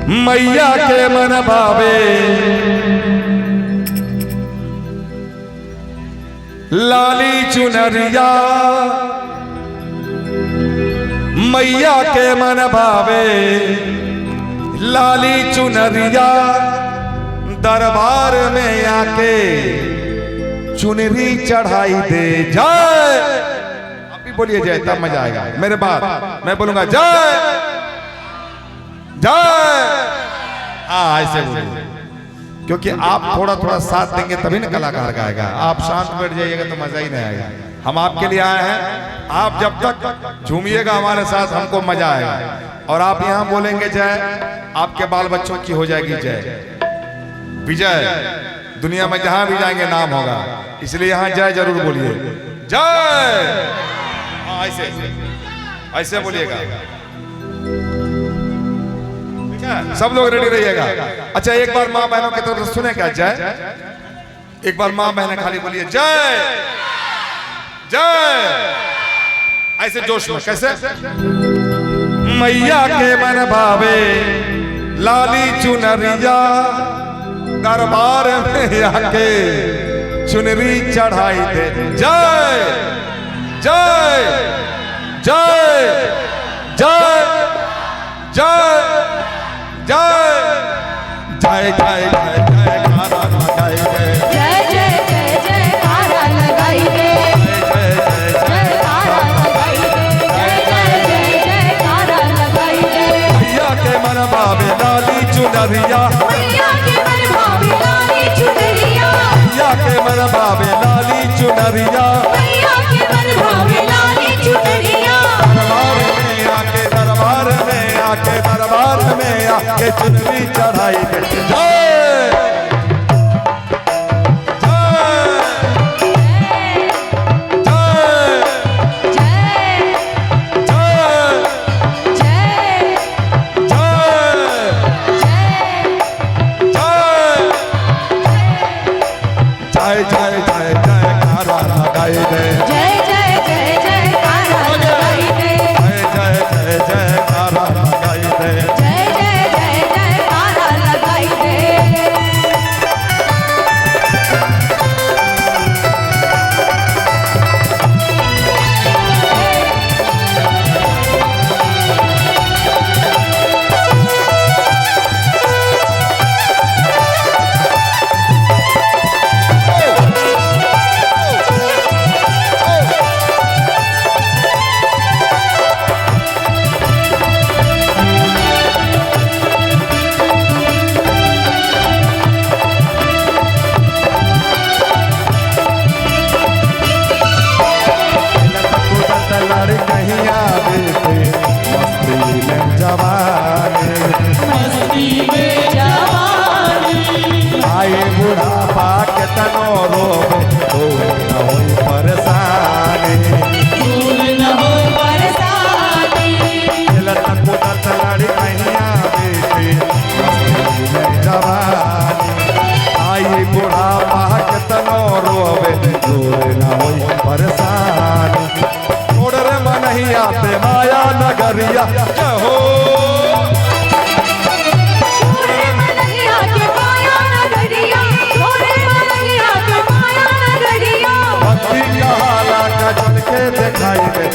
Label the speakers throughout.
Speaker 1: मैया के मन भावे लाली चुनरिया, मैया के मन भावे लाली चुनरिया, दरबार में आके चुनरी चढ़ाई दे। जय, आप भी बोलिए जय, तब मजा आएगा। मेरे बाद मैं बोलूंगा जय जय, हाँ ऐसे बोलिए, क्योंकि आप थोड़ा थोड़ा साथ देंगे तभी ना कलाकार गाएगा। आप शांत बैठ जाइएगा तो मजा ही नहीं आएगा। हम आपके लिए आए हैं, आप जब तक झूमिएगा हमारे साथ हमको मजा आएगा। और आप यहाँ बोलेंगे जय, आपके बाल बच्चों की हो जाएगी जय, विजय, दुनिया में जहां भी जाएंगे नाम होगा। इसलिए यहाँ जय जरूर बोलिए, जय, हाँ ऐसे ऐसे बोलिएगा। सब लोग रेडी रहिएगा। अच्छा एक बार माँ बहनों की तरफ से सुने क्या जय, एक बार माँ बहनें खाली बोलिए जय जय, ऐसे जोश में। कैसे? मैया के मन भावे लाली चुनरिया, दरबार में आके चुनरी चढ़ाई दे। जय जय जय जय जय जय जय जय जय जय कारा लगाई दे।
Speaker 2: जय जय जय जय कारा लगाई दे। जय जय जय कारा लगाई दे। जय जय जय जय कारा लगाई दे।
Speaker 1: मैया के मन भावे लाली चुनरिया,
Speaker 2: मैया के मन भावे लाली चुनरिया,
Speaker 1: मैया के मन भावे लाली चुनरिया,
Speaker 2: मैया के मन भावे लाली चुनरिया,
Speaker 1: दरबार में आके दरबार में आके दरबार में आके चुनरी चढ़ाई दे। जय जय जय जय जय कारा लगाई दे।
Speaker 2: जय जय जय जय कारा लगाई दे।
Speaker 1: जय जय जय जय कारा लगाई दे।
Speaker 2: जय जय जय जय कारा लगाई दे।
Speaker 1: आए बुढ़ापा के तनो रोवे, दूर न होई परेशानी,
Speaker 2: दूर न हो परेशानी।
Speaker 1: लड़न कुदत लड़ी कहिया बेटे मस्ती में जवानी। आई बुढ़ापा के तनो रोवे, दूर न होई परेशानी। छोड़ रे मनहिया पे माया नगरिया, जय हो दिखाई दे।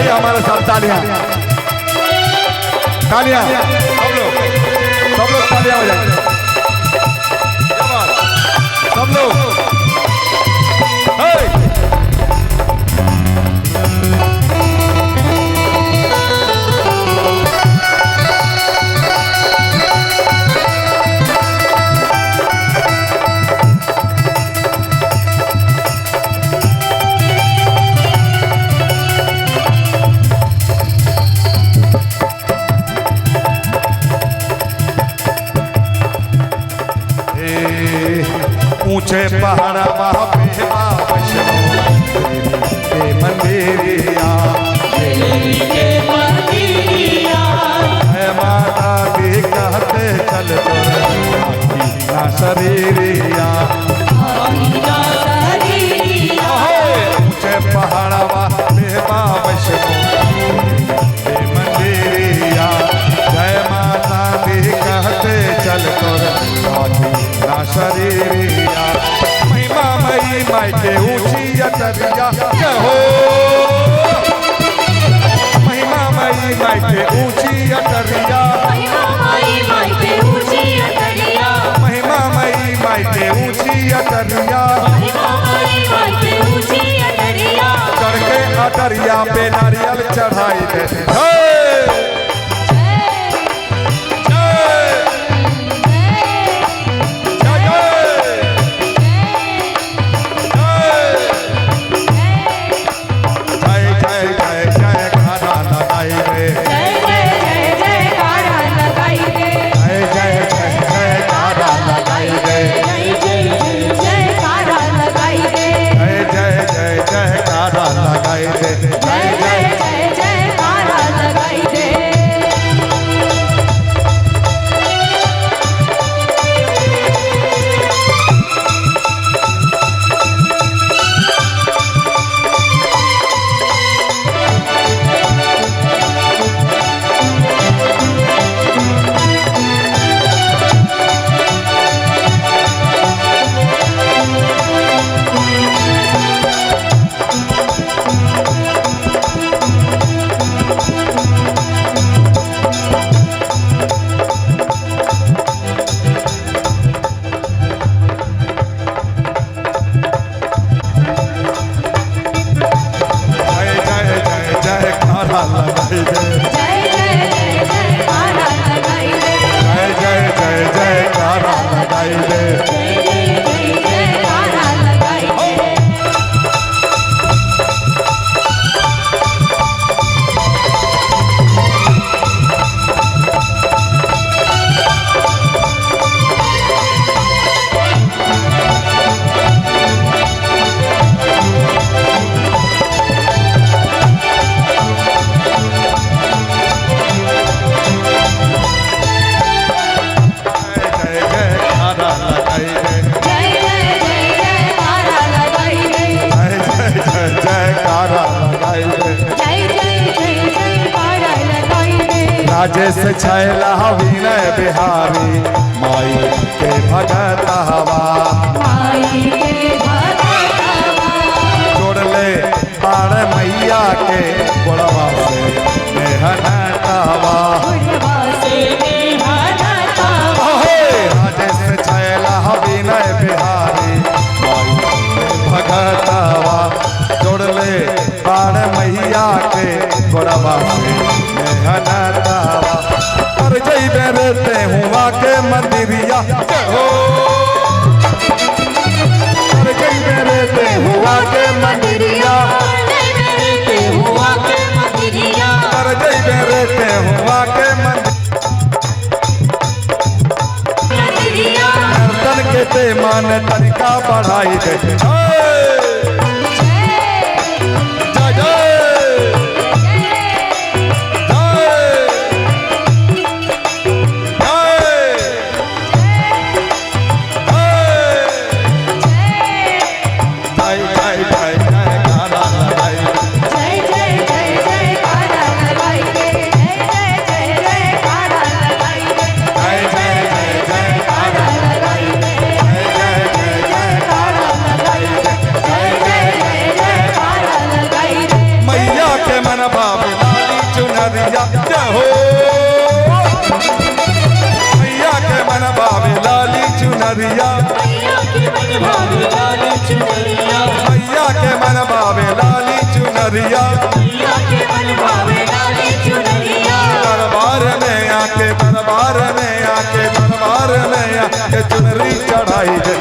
Speaker 1: हमारे साथ तालियां तालियां, सब लोग तालियां हो जाएंगे, सब लोग। ऊंचे पहाड़ा वहाँ पे वैष्णो के मंदिरिया है माता दी कहते चल ना शरीरिया ऊंचे पहाड़ा वहाँ पे वैष्णो के मंदिरिया जय माता दी कहते चल ना शरीरिया महिमा मई माई के ऊंची अटरिया जय हो महिमा मई माई के ऊंची अटरिया महिमा मई माई के ऊंची अटरिया चढ़ के अटरिया पे नारियल चढ़ाई दे राजेश छैला विनय बिहारी माई के भगत हवा जोड़ ले पार मैया के गोड़वा से मेहनतवा राजेश छैला विनय बिहारी माई के भगत हवा जोड़ ले पार मैया के गोड़वा से मेहनतवा पर जई बेरते हुआ के मंदिरिया हो पर जई बेरते हुआ के मंदिरिया पर जई बेरते हुआ के मंदिरिया नर्तन के ते मान तरीका बढ़ाई दे मैया के मन भावे लाली चुनरिया मैया के मन भावे लाली चुनरिया दरबार में आके चुनरी चढ़ाई दे